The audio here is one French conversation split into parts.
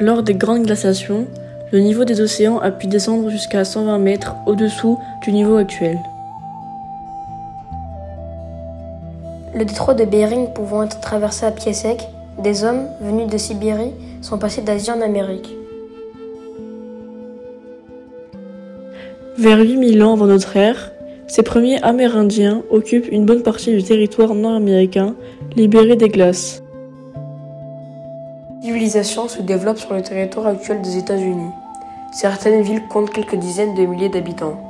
Lors des grandes glaciations, le niveau des océans a pu descendre jusqu'à 120 mètres au-dessous du niveau actuel. Le détroit de Bering pouvant être traversé à pied sec, des hommes venus de Sibérie sont passés d'Asie en Amérique. Vers 8000 ans avant notre ère, ces premiers Amérindiens occupent une bonne partie du territoire nord-américain libéré des glaces. La civilisation se développe sur le territoire actuel des États-Unis. Certaines villes comptent quelques dizaines de milliers d'habitants.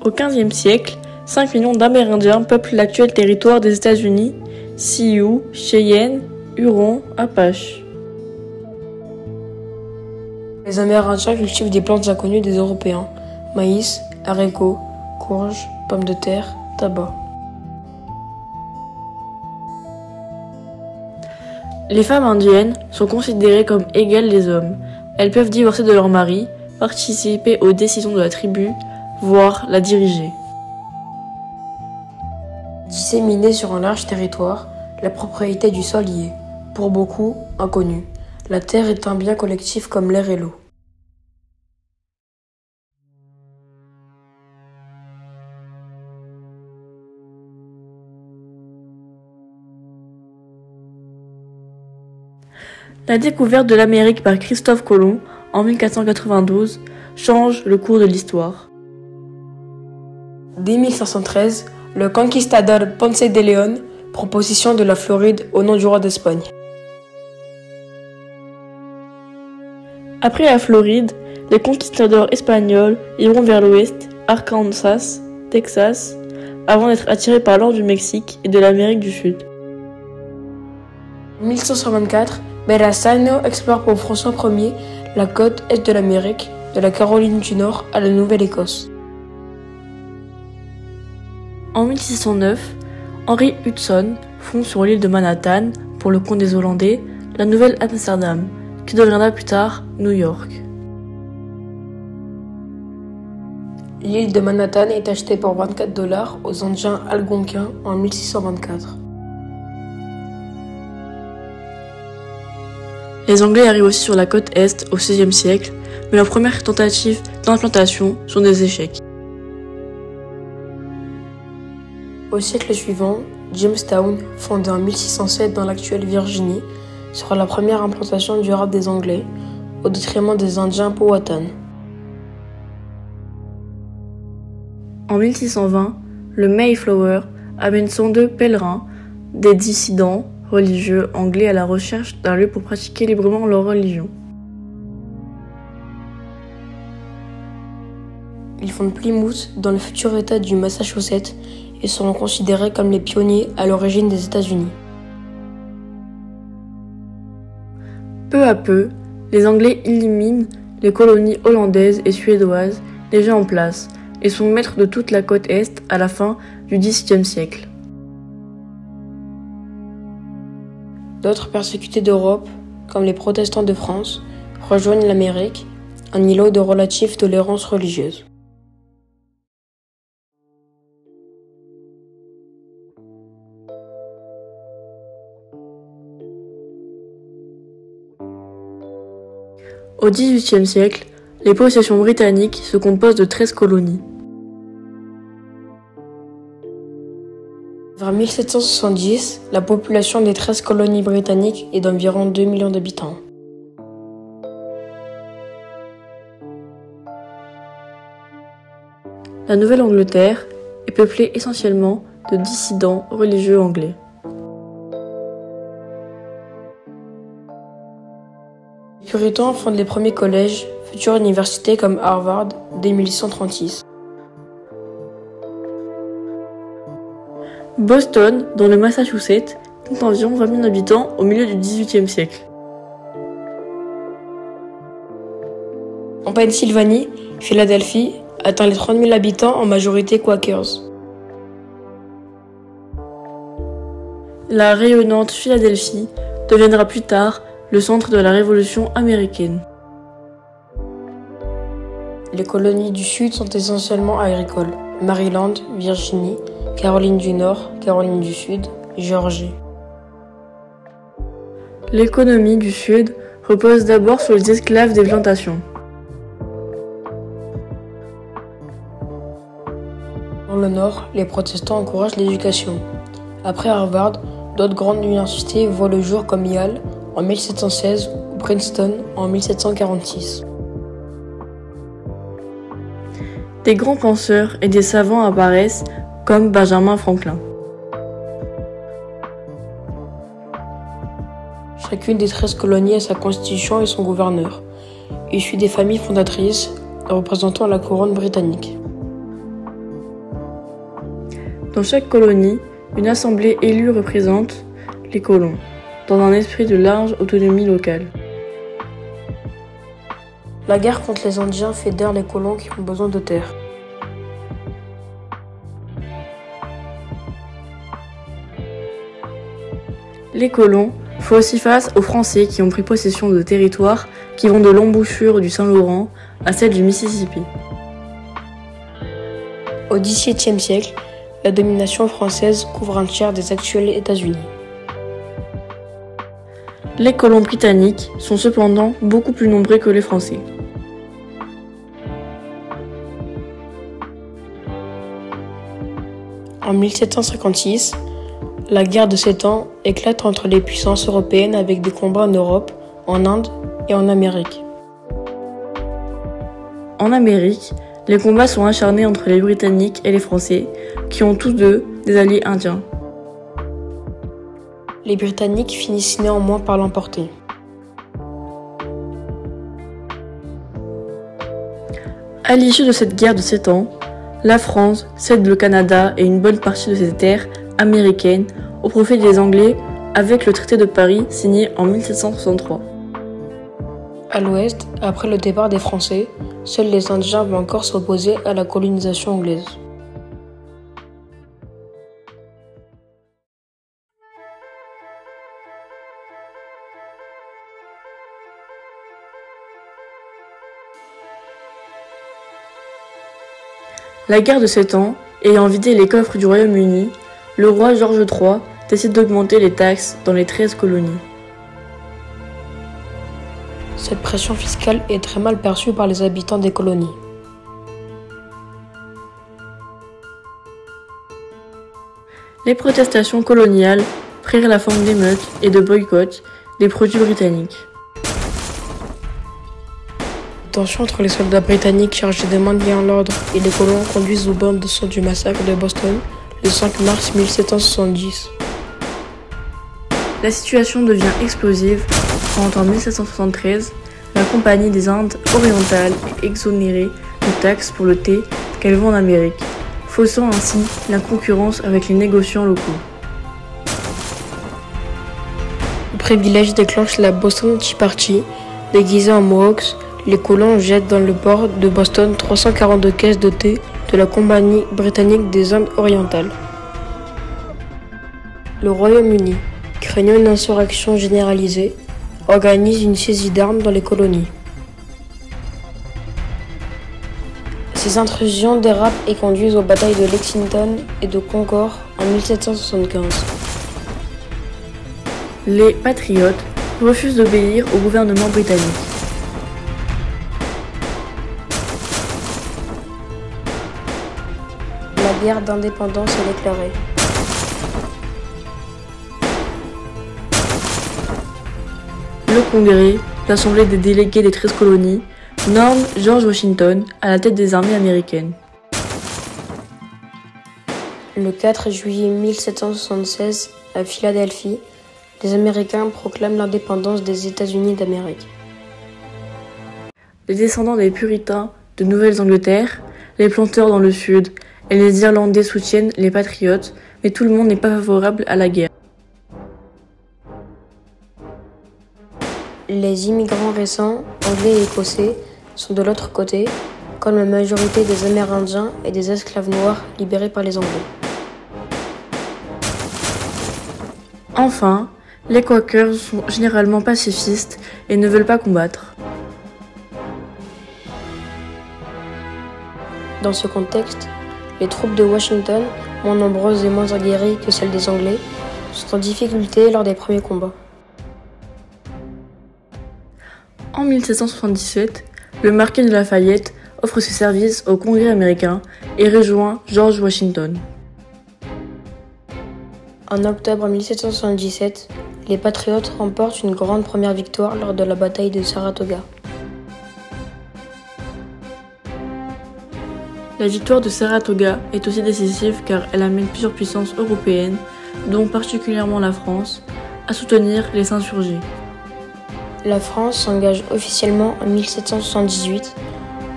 Au XVe siècle, 5 millions d'Amérindiens peuplent l'actuel territoire des États-Unis, Sioux, Cheyennes, Hurons, Apaches. Les Amérindiens cultivent des plantes inconnues des Européens, maïs, haricots, courges, pommes de terre, tabac. Les femmes indiennes sont considérées comme égales les hommes. Elles peuvent divorcer de leur mari, participer aux décisions de la tribu, voire la diriger. Disséminée sur un large territoire, la propriété du sol y est, pour beaucoup, inconnue. La terre est un bien collectif comme l'air et l'eau. La découverte de l'Amérique par Christophe Colomb en 1492 change le cours de l'histoire. Dès 1513, le conquistador Ponce de León prend possession de la Floride au nom du roi d'Espagne. Après la Floride, les conquistadors espagnols iront vers l'ouest, Arkansas, Texas, avant d'être attirés par l'or du Mexique et de l'Amérique du Sud. En 1524, Verrazano explore pour François Ier la côte est de l'Amérique, de la Caroline du Nord à la Nouvelle-Écosse. En 1609, Henry Hudson fonde sur l'île de Manhattan, pour le compte des Hollandais, la Nouvelle-Amsterdam, qui deviendra plus tard New York. L'île de Manhattan est achetée pour $24 aux Indiens algonquins en 1624. Les Anglais arrivent aussi sur la côte Est au XVIe siècle, mais leurs premières tentatives d'implantation sont des échecs. Au siècle suivant, Jamestown, fondée en 1607 dans l'actuelle Virginie, sera la première implantation durable des Anglais, au détriment des Indiens Powhatan. En 1620, le Mayflower amène 102 pèlerins, des dissidents religieux anglais à la recherche d'un lieu pour pratiquer librement leur religion. Ils fondent Plymouth dans le futur État du Massachusetts et seront considérés comme les pionniers à l'origine des États-Unis. Peu à peu, les Anglais éliminent les colonies hollandaises et suédoises déjà en place et sont maîtres de toute la côte Est à la fin du XVIIe siècle. D'autres persécutés d'Europe, comme les protestants de France, rejoignent l'Amérique, un îlot de relative tolérance religieuse. Au XVIIIe siècle, les possessions britanniques se composent de 13 colonies. Vers 1770, la population des 13 colonies britanniques est d'environ 2 millions d'habitants. La Nouvelle-Angleterre est peuplée essentiellement de dissidents religieux anglais. Les puritains fondent les premiers collèges, futures universités comme Harvard, dès 1836. Boston, dans le Massachusetts, compte environ 20 000 habitants au milieu du XVIIIe siècle. En Pennsylvanie, Philadelphie atteint les 30 000 habitants en majorité Quakers. La rayonnante Philadelphie deviendra plus tard le centre de la Révolution américaine. Les colonies du Sud sont essentiellement agricoles. Maryland, Virginie, Caroline du Nord, Caroline du Sud, Géorgie. L'économie du Sud repose d'abord sur les esclaves des plantations. Dans le Nord, les protestants encouragent l'éducation. Après Harvard, d'autres grandes universités voient le jour comme Yale en 1716 ou Princeton en 1746. Des grands penseurs et des savants apparaissent comme Benjamin Franklin. Chacune des 13 colonies a sa constitution et son gouverneur, issus des familles fondatrices représentant la couronne britannique. Dans chaque colonie, une assemblée élue représente les colons, dans un esprit de large autonomie locale. La guerre contre les Indiens fédère les colons qui ont besoin de terre. Les colons font aussi face aux Français qui ont pris possession de territoires qui vont de l'embouchure du Saint-Laurent à celle du Mississippi. Au XVIIe siècle, la domination française couvre un tiers des actuels États-Unis. Les colons britanniques sont cependant beaucoup plus nombreux que les Français. En 1756, la guerre de 7 ans éclate entre les puissances européennes avec des combats en Europe, en Inde et en Amérique. En Amérique, les combats sont acharnés entre les Britanniques et les Français, qui ont tous deux des alliés indiens. Les Britanniques finissent néanmoins par l'emporter. À l'issue de cette guerre de 7 ans, la France cède le Canada et une bonne partie de ses terres américaines au profit des Anglais avec le traité de Paris signé en 1763. À l'ouest, après le départ des Français, seuls les Indiens vont encore s'opposer à la colonisation anglaise. La guerre de 7 ans, ayant vidé les coffres du Royaume-Uni, le roi George III décide d'augmenter les taxes dans les 13 colonies. Cette pression fiscale est très mal perçue par les habitants des colonies. Les protestations coloniales prirent la forme d'émeutes et de boycotts des produits britanniques. Tensions entre les soldats britanniques chargés de maintenir l'ordre et les colons conduisent au bain de sang du massacre de Boston le 5 mars 1770. La situation devient explosive quand en 1773, la Compagnie des Indes orientales est exonérée de taxes pour le thé qu'elle vend en Amérique, faussant ainsi la concurrence avec les négociants locaux. Le privilège déclenche la Boston Tea Party. Déguisés en Mohawks, les colons jettent dans le port de Boston 342 caisses de thé de la Compagnie britannique des Indes orientales. Le Royaume-Uni, craignant une insurrection généralisée, organise une saisie d'armes dans les colonies. Ces intrusions dérapent et conduisent aux batailles de Lexington et de Concord en 1775. Les patriotes refusent d'obéir au gouvernement britannique. La guerre d'indépendance est déclarée. Le Congrès, l'Assemblée des délégués des 13 colonies, nomme George Washington à la tête des armées américaines. Le 4 juillet 1776, à Philadelphie, les Américains proclament l'indépendance des États-Unis d'Amérique. Les descendants des Puritains de Nouvelle-Angleterre, les planteurs dans le Sud et les Irlandais soutiennent les patriotes, mais tout le monde n'est pas favorable à la guerre. Les immigrants récents, anglais et écossais, sont de l'autre côté, comme la majorité des Amérindiens et des esclaves noirs libérés par les Anglais. Enfin, les Quakers sont généralement pacifistes et ne veulent pas combattre. Dans ce contexte, les troupes de Washington, moins nombreuses et moins aguerries que celles des Anglais, sont en difficulté lors des premiers combats. En 1777, le marquis de Lafayette offre ses services au Congrès américain et rejoint George Washington. En octobre 1777, les Patriotes remportent une grande première victoire lors de la bataille de Saratoga. La victoire de Saratoga est aussi décisive car elle amène plusieurs puissances européennes, dont particulièrement la France, à soutenir les insurgés. La France s'engage officiellement en 1778.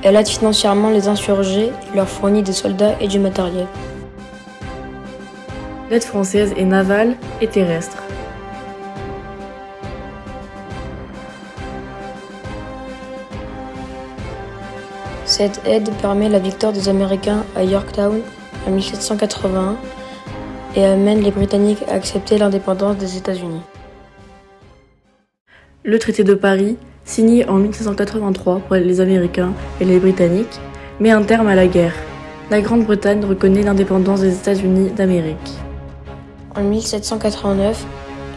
Elle aide financièrement les insurgés et leur fournit des soldats et du matériel. L'aide française est navale et terrestre. Cette aide permet la victoire des Américains à Yorktown en 1781 et amène les Britanniques à accepter l'indépendance des États-Unis. Le traité de Paris, signé en 1783 pour les Américains et les Britanniques, met un terme à la guerre. La Grande-Bretagne reconnaît l'indépendance des États-Unis d'Amérique. En 1789,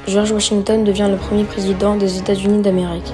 George Washington devient le premier président des États-Unis d'Amérique.